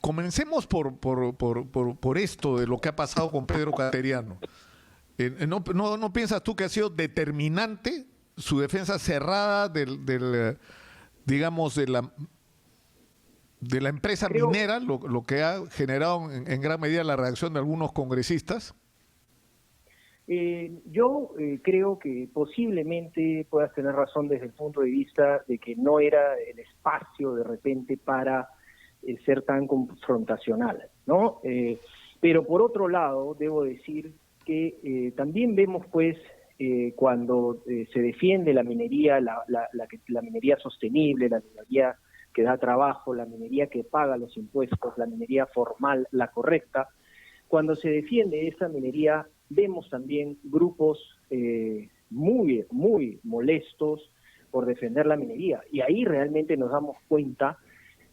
Comencemos por esto de lo que ha pasado con Pedro Cateriano. ¿No piensas tú que ha sido determinante su defensa cerrada digamos, de la empresa Creo, minera, lo que ha generado en gran medida la reacción de algunos congresistas? yo creo que posiblemente puedas tener razón desde el punto de vista de que no era el espacio de repente para ser tan confrontacional, ¿no? Pero por otro lado, debo decir que también vemos, pues, cuando se defiende la minería, la minería sostenible, la minería que da trabajo, la minería que paga los impuestos, la minería formal, la correcta. Cuando se defiende esa minería, vemos también grupos muy molestos por defender la minería. Y ahí realmente nos damos cuenta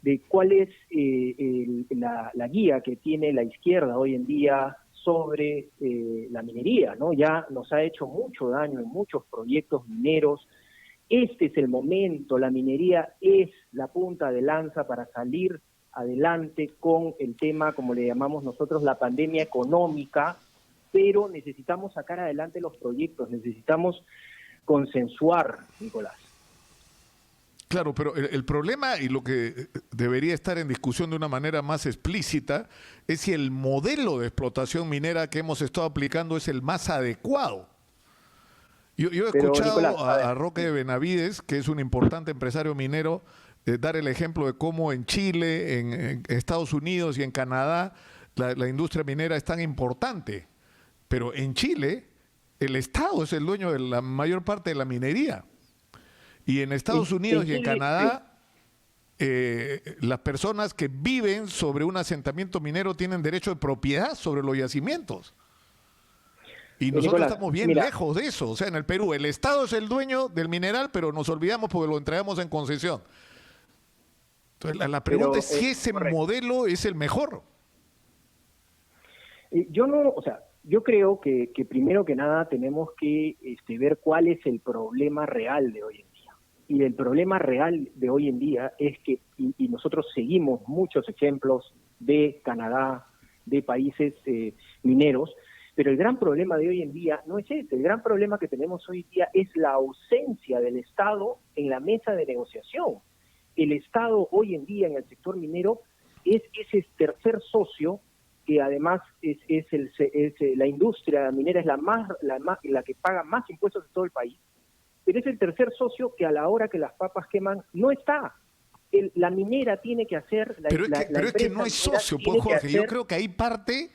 de cuál es la guía que tiene la izquierda hoy en día sobre la minería, ¿no? Ya nos ha hecho mucho daño en muchos proyectos mineros. Este es el momento, la minería es la punta de lanza para salir adelante con el tema, como le llamamos nosotros, la pandemia económica, pero necesitamos sacar adelante los proyectos, necesitamos consensuar, Nicolás. Claro, pero el problema y lo que debería estar en discusión de una manera más explícita es si el modelo de explotación minera que hemos estado aplicando es el más adecuado. Yo he Pero, escuchado Nicolás, a ver, a Roque Benavides, que es un importante empresario minero, dar el ejemplo de cómo en Chile, en Estados Unidos y en Canadá la industria minera es tan importante. Pero en Chile el Estado es el dueño de la mayor parte de la minería. Y en Estados en Unidos y en Chile, Canadá, las personas que viven sobre un asentamiento minero tienen derecho de propiedad sobre los yacimientos. Y nosotros Nicolás, estamos bien mira, lejos de eso. O sea, en el Perú, el Estado es el dueño del mineral, pero nos olvidamos porque lo entregamos en concesión. Entonces, la pregunta es pero si ese correcto. modelo es el mejor. Yo no, o sea, yo creo que primero que nada tenemos que ver cuál es el problema real de hoy en día. Y el problema real de hoy en día es que, y nosotros seguimos muchos ejemplos de Canadá, de países mineros, pero el gran problema de hoy en día no es ese. El gran problema que tenemos hoy en día es la ausencia del Estado en la mesa de negociación. El Estado hoy en día en el sector minero es ese tercer socio que además la industria minera es la que paga más impuestos de todo el país, pero es el tercer socio que a la hora que las papas queman no está. La minera tiene que hacer, la Pero es que empresa no es minera socio, pues tiene que Jorge. Yo hacer. creo que ahí parte,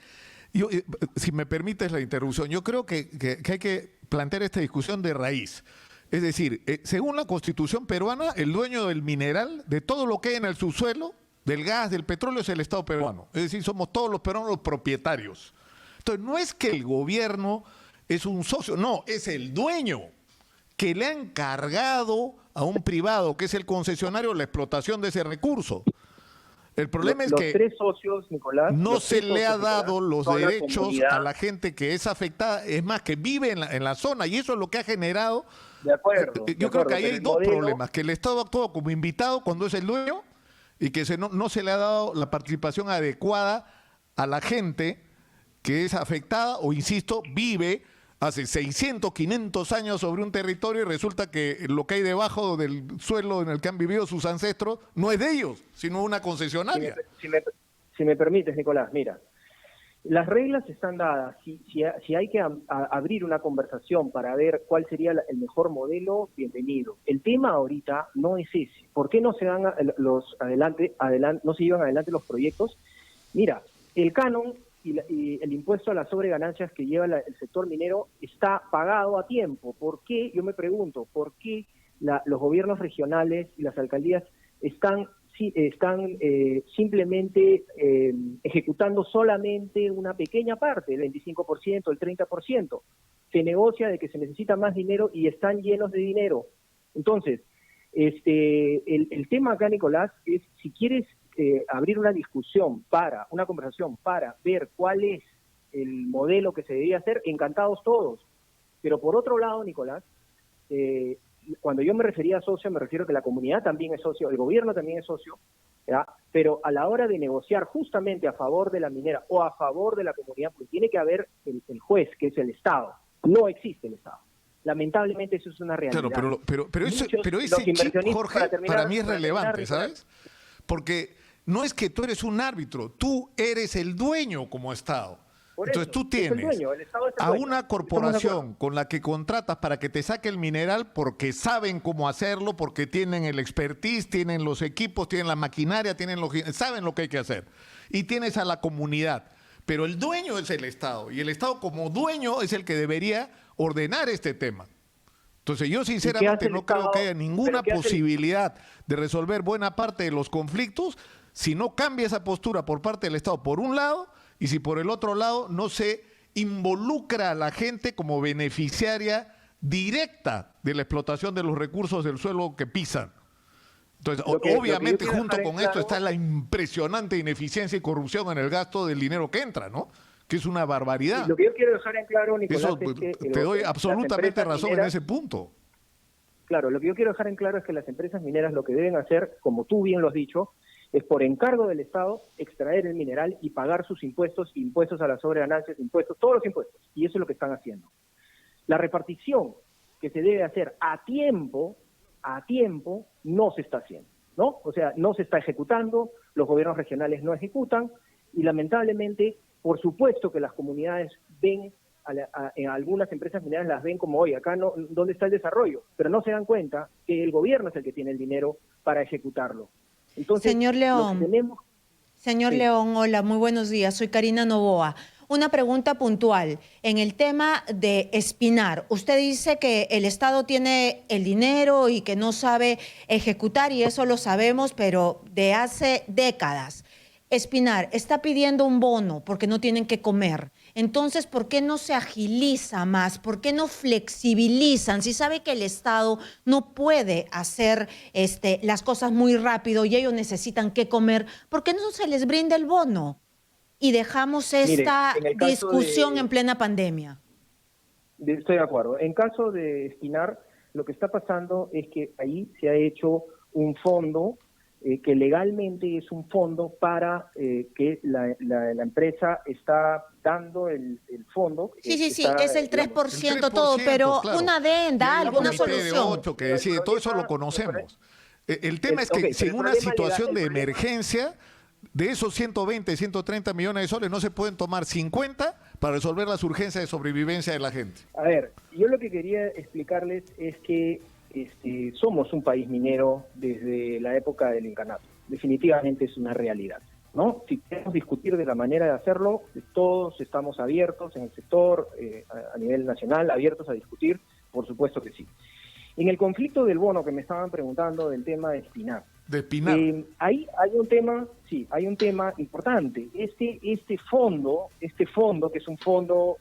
si me permites la interrupción, yo creo que hay que plantear esta discusión de raíz. Es decir, según la Constitución peruana, el dueño del mineral, de todo lo que hay en el subsuelo, del gas, del petróleo, es el Estado peruano. Es decir, somos todos los peruanos los propietarios. Entonces, no es que el gobierno es un socio, no, es el dueño que le ha encargado a un privado, que es el concesionario, la explotación de ese recurso. El problema es Los que tres socios, Nicolás, no los se tres le ha socios, Nicolás, dado los son la derechos a comunidad. la gente que es afectada, es más, que vive en la zona, y eso es lo que ha generado. De Yo creo que acuerdo, ahí pero hay el dos modelo. problemas, que el Estado actúa como invitado cuando es el dueño y que no se le ha dado la participación adecuada a la gente que es afectada o, insisto, vive hace 600, 500 años sobre un territorio y resulta que lo que hay debajo del suelo en el que han vivido sus ancestros no es de ellos, sino una Si me, concesionaria. si me, si me permites, Nicolás, mira, las reglas están dadas. Si hay que abrir una conversación para ver cuál sería el mejor modelo, bienvenido. El tema ahorita no es ese. ¿Por qué no se dan no se llevan adelante los proyectos? Mira, el canon y el impuesto a las sobreganancias que lleva el sector minero está pagado a tiempo. ¿Por qué? Yo me pregunto, ¿por qué los gobiernos regionales y las alcaldías están simplemente ejecutando solamente una pequeña parte, el 25%, el 30%? Se negocia de que se necesita más dinero y están llenos de dinero. Entonces, el tema acá, Nicolás, es si quieres abrir una conversación para ver cuál es el modelo que se debería hacer, encantados todos. Pero por otro lado, Nicolás, cuando yo me refería a socio, me refiero a que la comunidad también es socio, el gobierno también es socio, ¿ya? Pero a la hora de negociar justamente a favor de la minera o a favor de la comunidad, pues tiene que haber el juez, que es el Estado. No existe el Estado. Lamentablemente eso es una realidad. Claro, pero ese Los chip, inversionistas, Jorge, para mí es relevante, terminar, ¿sabes? Porque no es que tú eres un árbitro, tú eres el dueño como Estado. Por Entonces eso, tú es el tienes dueño, el Estado es el a dueño. una Estamos de corporación acuerdo. con la que contratas para que te saque el mineral porque saben cómo hacerlo, porque tienen el expertise, tienen los equipos, tienen la maquinaria, saben lo que hay que hacer. Y tienes a la comunidad. Pero el dueño es el Estado y el Estado como dueño es el que debería ordenar este tema. Entonces yo sinceramente no creo que haya ninguna posibilidad de resolver buena parte de los conflictos si no cambia esa postura por parte del Estado por un lado y si por el otro lado no se involucra a la gente como beneficiaria directa de la explotación de los recursos del suelo que pisan. Entonces, obviamente junto con esto está la impresionante ineficiencia y corrupción en el gasto del dinero que entra, ¿no? Que es una barbaridad. Lo que yo quiero dejar en claro, Nicolás, Eso, es que te doy absolutamente razón en ese punto. Claro, lo que yo quiero dejar en claro es que las empresas mineras lo que deben hacer, como tú bien lo has dicho, es por encargo del Estado extraer el mineral y pagar sus impuestos, impuestos a las sobreganancias, impuestos, todos los impuestos. Y eso es lo que están haciendo. La repartición que se debe hacer a tiempo, no se está haciendo, ¿no? O sea, no se está ejecutando, los gobiernos regionales no ejecutan y lamentablemente, por supuesto que las comunidades ven en algunas empresas mineras las ven como, oye, acá no, ¿dónde está el desarrollo? Pero no se dan cuenta que el gobierno es el que tiene el dinero para ejecutarlo. Entonces, señor León, señor sí. León, hola, muy buenos días, soy Karina Novoa. Una pregunta puntual. En el tema de Espinar, usted dice que el Estado tiene el dinero y que no sabe ejecutar, y eso lo sabemos, pero de hace décadas. Espinar está pidiendo un bono porque no tienen que comer. Entonces, ¿por qué no se agiliza más? ¿Por qué no flexibilizan? Si sabe que el Estado no puede hacer las cosas muy rápido y ellos necesitan que comer, ¿por qué no se les brinda el bono? Y dejamos esta discusión en plena pandemia. Estoy de acuerdo. En caso de Espinar, lo que está pasando es que ahí se ha hecho un fondo que legalmente es un fondo para que la empresa está dando el fondo. Sí, es el 3%, todo, pero claro. una adenda, alguna solución. De 8 que decide, todo eso lo conocemos. El tema es que si en una situación de emergencia, de esos 120, 130 millones de soles, no se pueden tomar 50 para resolver las urgencias de sobrevivencia de la gente. A ver, yo lo que quería explicarles es que somos un país minero desde la época del incanato. Definitivamente es una realidad, ¿no? Si queremos discutir de la manera de hacerlo, todos estamos abiertos en el sector, a nivel nacional, abiertos a discutir, por supuesto que sí. En el conflicto del bono que me estaban preguntando del tema de Espinar. Ahí hay un tema importante. Este fondo, que es un fondo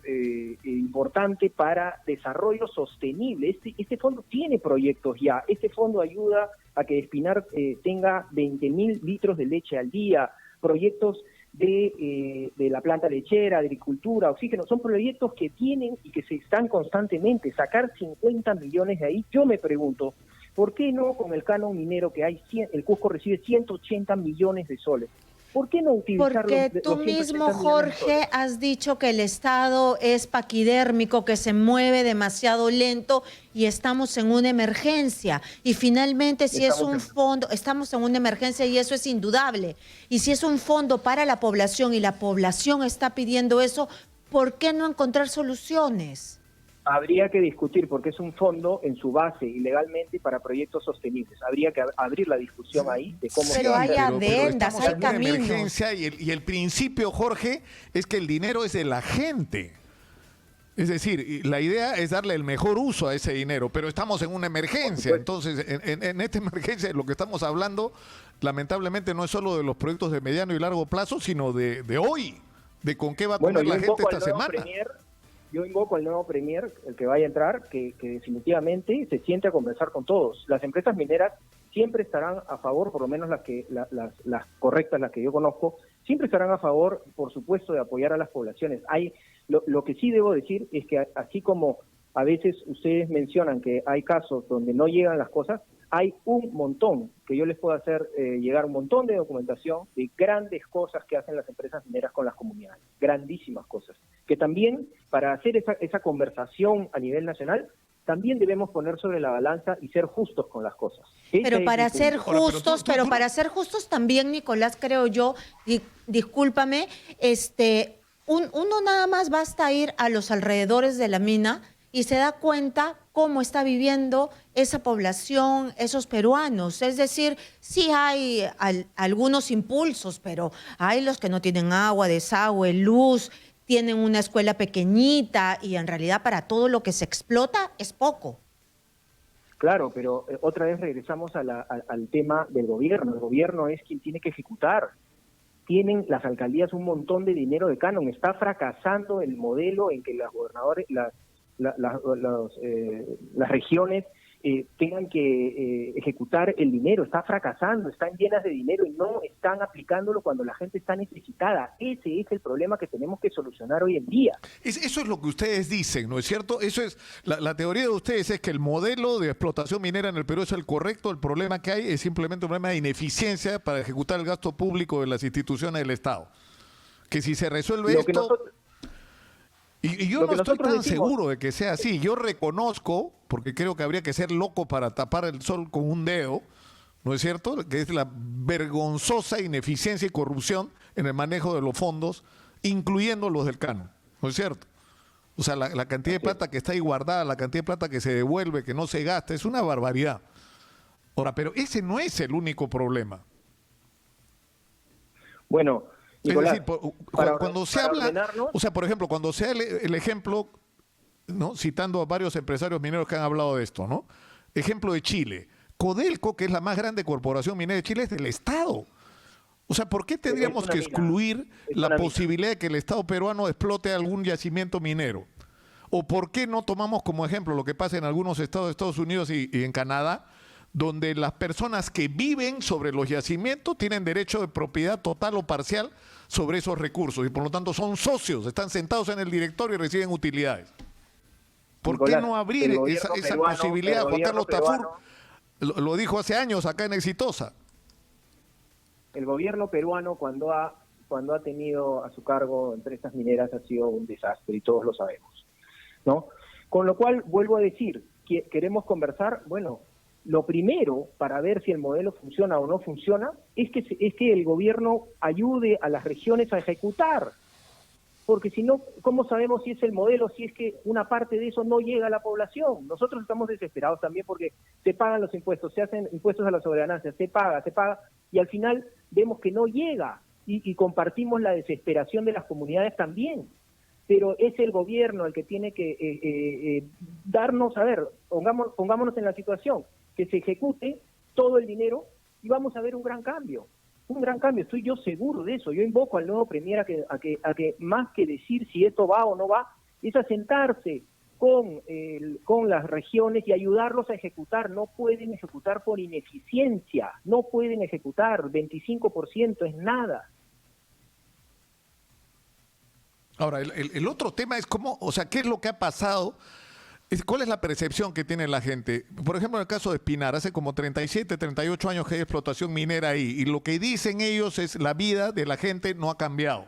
importante para desarrollo sostenible, este fondo tiene proyectos ya. Este fondo ayuda a que Espinar tenga 20.000 litros de leche al día, proyectos de la planta lechera, agricultura, oxígeno, son proyectos que tienen y que se están constantemente. Sacar 50 millones de ahí, yo me pregunto, ¿por qué no con el canon minero que hay, el Cusco recibe 180 millones de soles? ¿Por qué no utilizarlo? Porque tú mismo, Jorge, has dicho que el Estado es paquidérmico, que se mueve demasiado lento y estamos en una emergencia. Y finalmente, si es un fondo, estamos en una emergencia y eso es indudable. Y si es un fondo para la población y la población está pidiendo eso, ¿por qué no encontrar soluciones? Habría que discutir, porque es un fondo en su base ilegalmente para proyectos sostenibles. Habría que abrir la discusión ahí de cómo... Pero hay adendas, hay caminos. Emergencia y el principio, Jorge, es que el dinero es de la gente. Es decir, la idea es darle el mejor uso a ese dinero, pero estamos en una emergencia. Entonces, en esta emergencia, lo que estamos hablando, lamentablemente, no es solo de los proyectos de mediano y largo plazo, sino de hoy, de con qué va a comer la gente esta semana. Yo invoco al nuevo premier, el que vaya a entrar, que definitivamente se siente a conversar con todos. Las empresas mineras siempre estarán a favor, por lo menos las correctas, las que yo conozco, siempre estarán a favor, por supuesto, de apoyar a las poblaciones. Lo que sí debo decir es que así como a veces ustedes mencionan que hay casos donde no llegan las cosas, hay un montón, que yo les puedo hacer llegar un montón de documentación de grandes cosas que hacen las empresas mineras con las comunidades, grandísimas cosas, que también para hacer esa conversación a nivel nacional, también debemos poner sobre la balanza y ser justos con las cosas. Pero para ser justos, para ser justos también, Nicolás, creo yo, discúlpame, uno nada más basta ir a los alrededores de la mina y se da cuenta cómo está viviendo esa población, esos peruanos. Es decir, sí hay algunos impulsos, pero hay los que no tienen agua, desagüe, luz, tienen una escuela pequeñita y en realidad para todo lo que se explota es poco. Claro, pero otra vez regresamos al tema del gobierno. El gobierno es quien tiene que ejecutar. Tienen las alcaldías un montón de dinero de canon. Está fracasando el modelo en que los gobernadores, las regiones tengan que ejecutar el dinero. Está fracasando, están llenas de dinero y no están aplicándolo cuando la gente está necesitada. Ese es el problema que tenemos que solucionar hoy en día. Eso es lo que ustedes dicen, ¿no es cierto? Eso es la teoría de ustedes, es que el modelo de explotación minera en el Perú es el correcto. El problema que hay es simplemente un problema de ineficiencia para ejecutar el gasto público de las instituciones del Estado. Que si se resuelve esto... Y yo no estoy tan seguro de que sea así. Yo reconozco, porque creo que habría que ser loco para tapar el sol con un dedo, ¿no es cierto?, que es la vergonzosa ineficiencia y corrupción en el manejo de los fondos, incluyendo los del canon, ¿no es cierto? O sea, la cantidad de plata que está ahí guardada, la cantidad de plata que se devuelve, que no se gasta, es una barbaridad. Ahora, pero ese no es el único problema. Bueno, Nicolás, es decir, cuando se habla, o sea, por ejemplo, cuando se da el ejemplo, ¿no?, citando a varios empresarios mineros que han hablado de esto, ¿no? Ejemplo de Chile. Codelco, que es la más grande corporación minera de Chile, es del Estado. O sea, ¿por qué tendríamos que excluir la posibilidad de que el Estado peruano explote algún yacimiento minero? ¿O por qué no tomamos como ejemplo lo que pasa en algunos estados de Estados Unidos y en Canadá, donde las personas que viven sobre los yacimientos tienen derecho de propiedad total o parcial sobre esos recursos y por lo tanto son socios, están sentados en el directorio y reciben utilidades? ¿Por Nicolás, qué no abrir esa posibilidad? Juan Carlos Tafur lo dijo hace años acá en Exitosa. El gobierno peruano cuando ha tenido a su cargo empresas mineras ha sido un desastre y todos lo sabemos, ¿no? Con lo cual, vuelvo a decir, ¿queremos conversar? Bueno, lo primero para ver si el modelo funciona o no funciona es que el gobierno ayude a las regiones a ejecutar. Porque si no, ¿cómo sabemos si es el modelo, si es que una parte de eso no llega a la población? Nosotros estamos desesperados también porque se pagan los impuestos, se hacen impuestos a la sobreganancia, se paga, y al final vemos que no llega y compartimos la desesperación de las comunidades también. Pero es el gobierno el que tiene que darnos, a ver, pongámonos en la situación, que se ejecute todo el dinero y vamos a ver un gran cambio. Un gran cambio, estoy yo seguro de eso. Yo invoco al nuevo premier a que más que decir si esto va o no va, es a sentarse con las regiones y ayudarlos a ejecutar. No pueden ejecutar por ineficiencia, no pueden ejecutar, 25% es nada. Ahora, el otro tema es cómo, o sea, ¿qué es lo que ha pasado? ¿Cuál es la percepción que tiene la gente? Por ejemplo, en el caso de Espinar, hace como 37, 38 años que hay explotación minera ahí, y lo que dicen ellos es la vida de la gente no ha cambiado.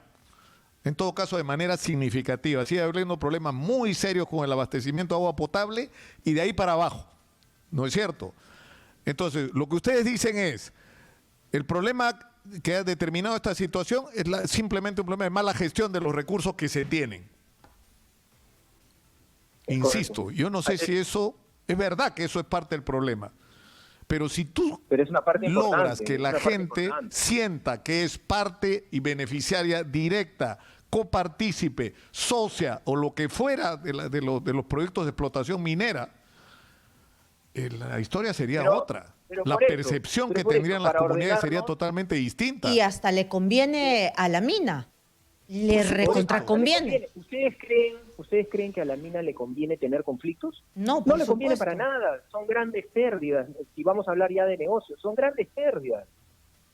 En todo caso, de manera significativa. Sigue habiendo problemas muy serios con el abastecimiento de agua potable y de ahí para abajo. ¿No es cierto? Entonces, lo que ustedes dicen es, el problema que ha determinado esta situación es simplemente un problema de mala gestión de los recursos que se tienen. Insisto, yo no sé si eso es verdad, que eso es parte del problema, pero si tú logras que la gente sienta que es parte y beneficiaria directa, copartícipe, socia o lo que fuera de los proyectos de explotación minera, la historia sería otra. La percepción que tendrían las comunidades sería totalmente distinta. Y hasta le conviene a la mina. Le recontraconviene. ¿Ustedes creen que a la mina le conviene tener conflictos? No le conviene para nada. Son grandes pérdidas. Si vamos a hablar ya de negocios, son grandes pérdidas.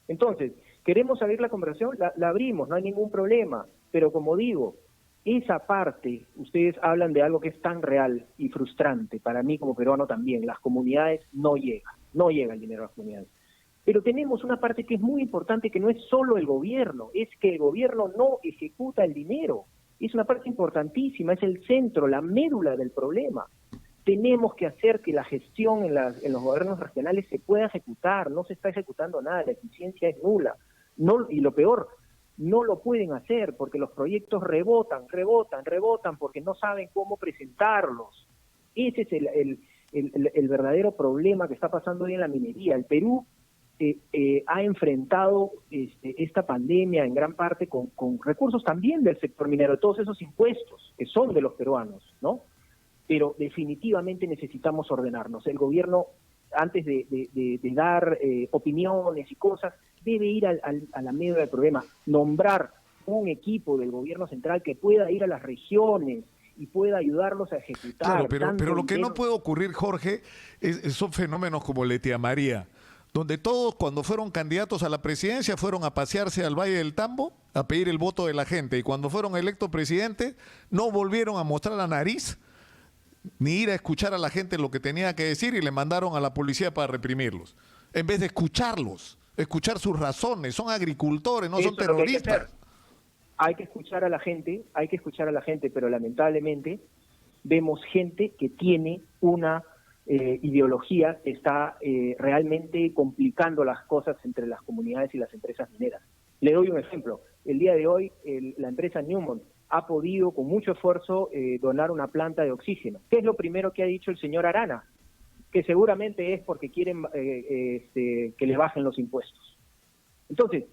Entonces, ¿queremos abrir la conversación? La abrimos, no hay ningún problema. Pero como digo, esa parte, ustedes hablan de algo que es tan real y frustrante, para mí como peruano también, las comunidades no llega el dinero a las comunidades. Pero tenemos una parte que es muy importante, que no es solo el gobierno, es que el gobierno no ejecuta el dinero. Es una parte importantísima, es el centro, la médula del problema. Tenemos que hacer que la gestión en los gobiernos regionales se pueda ejecutar, no se está ejecutando nada, la eficiencia es nula. No, y lo peor, no lo pueden hacer porque los proyectos rebotan, porque no saben cómo presentarlos. Ese es el verdadero problema que está pasando hoy en la minería. El Perú ha enfrentado esta pandemia en gran parte con recursos también del sector minero, de todos esos impuestos que son de los peruanos, ¿no? Pero definitivamente necesitamos ordenarnos. El gobierno, antes de dar opiniones y cosas, debe ir a la media del problema, nombrar un equipo del gobierno central que pueda ir a las regiones y pueda ayudarlos a ejecutar. Claro, pero lo que no puede ocurrir, Jorge, son fenómenos como Letia María, donde todos cuando fueron candidatos a la presidencia fueron a pasearse al Valle del Tambo a pedir el voto de la gente, y cuando fueron electos presidente no volvieron a mostrar la nariz ni ir a escuchar a la gente lo que tenía que decir, y le mandaron a la policía para reprimirlos, en vez de escucharlos, escuchar sus razones. Son agricultores, no son terroristas. Hay que escuchar a la gente, pero lamentablemente vemos gente que tiene una ideología que está realmente complicando las cosas entre las comunidades y las empresas mineras. Le doy un ejemplo. El día de hoy la empresa Newmont ha podido con mucho esfuerzo donar una planta de oxígeno. ¿Qué es lo primero que ha dicho el señor Arana? Que seguramente es porque quieren que les bajen los impuestos. Entonces,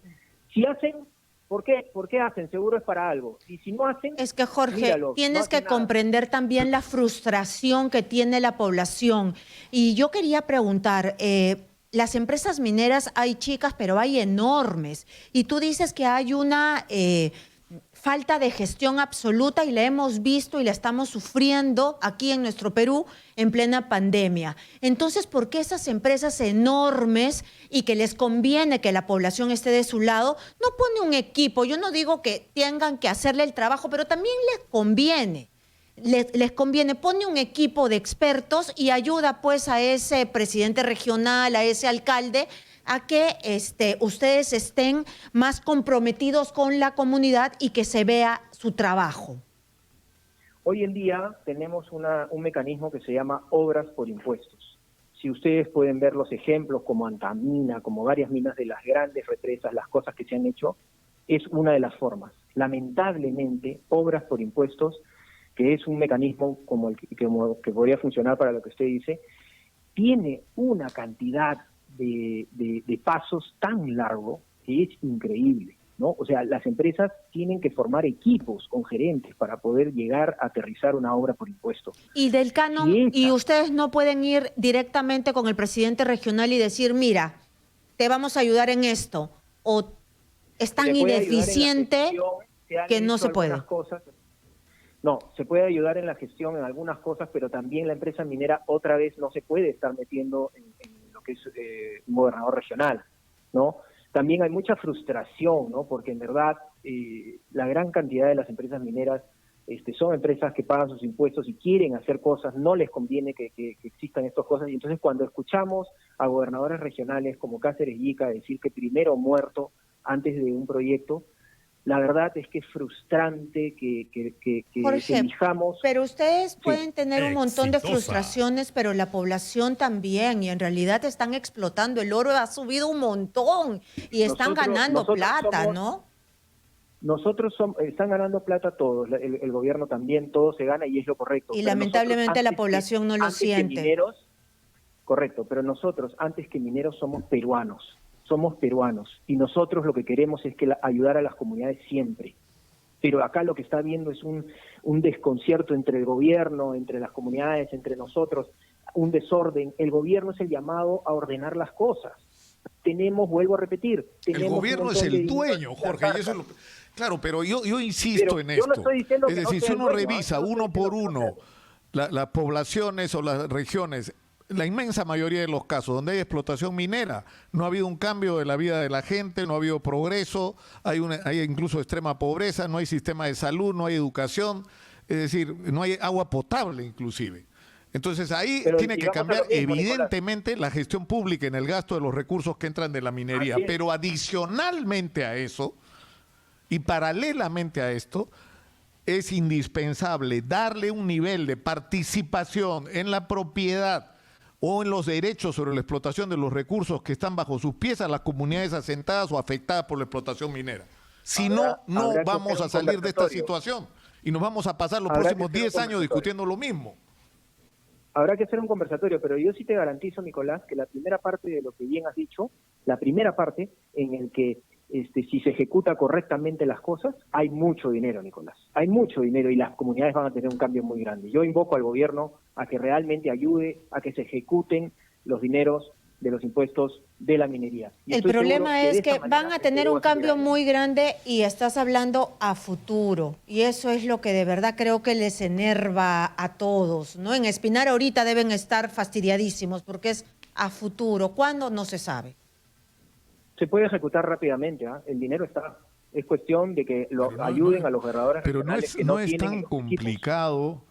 si hacen, ¿por qué hacen? Seguro es para algo. Y si no hacen... Es que, Jorge, míralos, tienes no que comprender también la frustración que tiene la población. Y yo quería preguntar, las empresas mineras hay chicas, pero hay enormes. Y tú dices que hay una falta de gestión absoluta, y la hemos visto y la estamos sufriendo aquí en nuestro Perú en plena pandemia. Entonces, ¿por qué esas empresas enormes y que les conviene que la población esté de su lado, no pone un equipo? Yo no digo que tengan que hacerle el trabajo, pero también les conviene. Les conviene, pone un equipo de expertos y ayuda pues a ese presidente regional, a ese alcalde, a que ustedes estén más comprometidos con la comunidad y que se vea su trabajo. Hoy en día tenemos un mecanismo que se llama obras por impuestos. Si ustedes pueden ver los ejemplos como Antamina, como varias minas de las grandes represas, las cosas que se han hecho, es una de las formas. Lamentablemente, obras por impuestos, que es un mecanismo como que podría funcionar para lo que usted dice, tiene una cantidad de pasos tan largo que es increíble, ¿no? O sea, las empresas tienen que formar equipos con gerentes para poder llegar a aterrizar una obra por impuesto. Y del canon, y ustedes no pueden ir directamente con el presidente regional y decir, mira, te vamos a ayudar en esto, o es tan ineficiente que no se puede. No, se puede ayudar en la gestión en algunas cosas, pero también la empresa minera otra vez no se puede estar metiendo en lo que es un gobernador regional, ¿no? También hay mucha frustración, ¿no? Porque en verdad la gran cantidad de las empresas mineras son empresas que pagan sus impuestos y quieren hacer cosas, no les conviene que existan estas cosas, y entonces cuando escuchamos a gobernadores regionales como Cáceres Yica decir que primero muerto antes de un proyecto, la verdad es que es frustrante que Jorge, elijamos... pero ustedes pueden tener un montón de Exitosa. frustraciones, pero la población también, y en realidad están explotando. El oro ha subido un montón y están ganando plata, ¿no? Están ganando plata todos, el gobierno también, todo se gana y es lo correcto. Y Pero lamentablemente la nosotros, población no lo antes que siente. mineros, correcto, pero nosotros, antes que mineros, somos peruanos y nosotros lo que queremos es ayudar a las comunidades siempre. Pero acá lo que está habiendo es un desconcierto entre el gobierno, entre las comunidades, entre nosotros, un desorden. El gobierno es el llamado a ordenar las cosas. Vuelvo a repetir, El gobierno es el dueño, Jorge, y eso es lo... Claro, pero yo insisto en esto. No estoy diciendo es que decir, no sea si el uno dueño, revisa no uno estoy por diciendo que uno las poblaciones o las regiones la inmensa mayoría de los casos donde hay explotación minera, no ha habido un cambio de la vida de la gente, no ha habido progreso, hay incluso extrema pobreza, no hay sistema de salud, no hay educación, es decir, no hay agua potable inclusive. Entonces ahí Pero tiene que digamos cambiar a lo mismo, evidentemente la gestión pública en el gasto de los recursos que entran de la minería, Así es. pero adicionalmente a eso y paralelamente a esto, es indispensable darle un nivel de participación en la propiedad o en los derechos sobre la explotación de los recursos que están bajo sus pies a las comunidades asentadas o afectadas por la explotación minera. Si no, no habrá que vamos hacer a un salir de esta conversatorio. situación y nos vamos a pasar los Habrá que próximos hacer un 10 años conversatorio. discutiendo lo mismo. Habrá que hacer un conversatorio, pero yo sí te garantizo, Nicolás, que la primera parte de lo que bien has dicho, la primera parte en el que si se ejecuta correctamente las cosas, hay mucho dinero, Nicolás. Hay mucho dinero y las comunidades van a tener un cambio muy grande. Yo invoco al gobierno a que realmente ayude a que se ejecuten los dineros de los impuestos de la minería. Y El estoy seguro problema de es esta que manera van a el tener Perú un va a salir cambio adelante. muy grande y estás hablando a futuro. Y eso es lo que de verdad creo que les enerva a todos, ¿no? En Espinar ahorita deben estar fastidiadísimos porque es a futuro. ¿Cuándo? No se sabe. Se puede ejecutar rápidamente, ¿ah? El dinero está. Es cuestión de que lo Pero ayuden a los gobernadores pero no regionales es, que no no es tienen tan los equipos. complicado.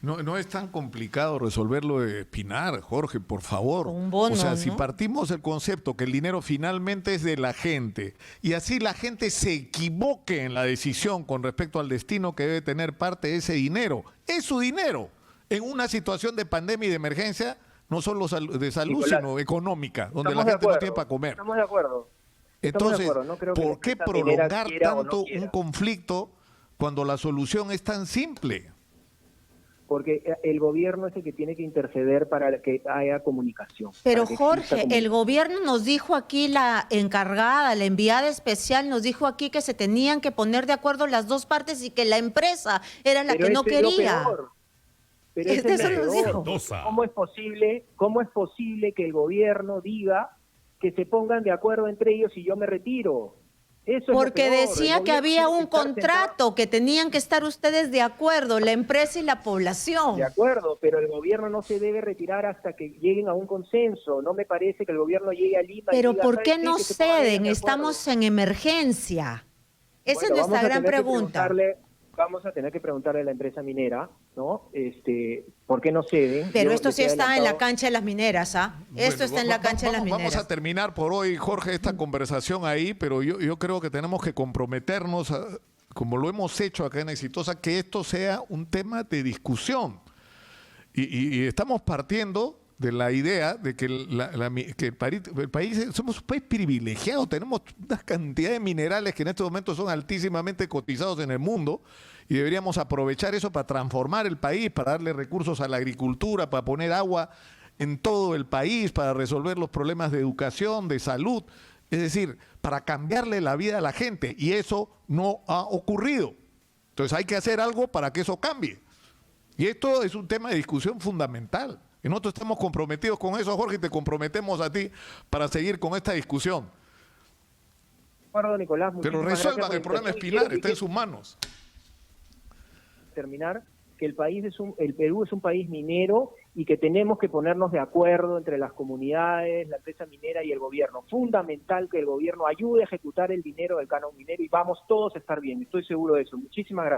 No es tan complicado resolverlo de Espinar, Jorge, por favor. Con un bono, o sea, si ¿no? partimos del concepto que el dinero finalmente es de la gente y así la gente se equivoque en la decisión con respecto al destino que debe tener parte de ese dinero, es su dinero. En una situación de pandemia y de emergencia, no solo de salud, Nicolás, sino económica, donde Estamos la de gente no acuerdo, tiene para comer. Estamos de acuerdo. Estamos de Entonces, acuerdo. No creo que ¿por la qué empresa minera prolongar quiera o no tanto quiera. un conflicto cuando la solución es tan simple? Porque el gobierno es el que tiene que interceder para que haya comunicación. Pero para que exista Jorge, el comunicación. gobierno nos dijo aquí, la encargada, la enviada especial, nos dijo aquí que se tenían que poner de acuerdo las dos partes y que la empresa era la Pero que no eso es lo quería. peor. Pero Es eso de es lo eso nos peor. dijo. ¿Cómo es posible que el gobierno diga que se pongan de acuerdo entre ellos y yo me retiro? Eso es lo Porque peor. El decía que gobierno había tiene que un estar contrato, que tenían que estar ustedes de acuerdo, la empresa y la población. De acuerdo, pero el gobierno no se debe retirar hasta que lleguen a un consenso. No me parece que el gobierno llegue a Lima y Pero diga, ¿por ¿sabes qué no Que se pongan ellos ceden? de acuerdo. Estamos en emergencia. Esa Bueno, es nuestra vamos a gran tener que pregunta. Vamos a tener que preguntarle a la empresa minera, ¿no? ¿Por qué no ceden? Pero Yo esto les sí he está en la adelantado- cancha de las mineras, ¿ah? Esto Bueno, está en la cancha de las vamos mineras. a terminar por hoy, Jorge, esta conversación ahí, pero yo creo que tenemos que comprometernos, como lo hemos hecho acá en Exitosa, que esto sea un tema de discusión. Y estamos partiendo de la idea de que, que el país, somos un país privilegiado, tenemos una cantidad de minerales que en estos momentos son altísimamente cotizados en el mundo y deberíamos aprovechar eso para transformar el país, para darle recursos a la agricultura, para poner agua en todo el país, para resolver los problemas de educación, de salud, es decir, para cambiarle la vida a la gente y eso no ha ocurrido. Entonces hay que hacer algo para que eso cambie. Y esto es un tema de discusión fundamental. Y nosotros estamos comprometidos con eso, Jorge, y te comprometemos a ti para seguir con esta discusión. De acuerdo, Nicolás, Pero muchísimas gracias resuelvan por el problema la invitación. Espinar, Y está en sus manos. terminar que el Perú es un país minero y que tenemos que ponernos de acuerdo entre las comunidades, la empresa minera y el gobierno. Fundamental que el gobierno ayude a ejecutar el dinero del canon minero y vamos todos a estar bien. Estoy seguro de eso. Muchísimas gracias.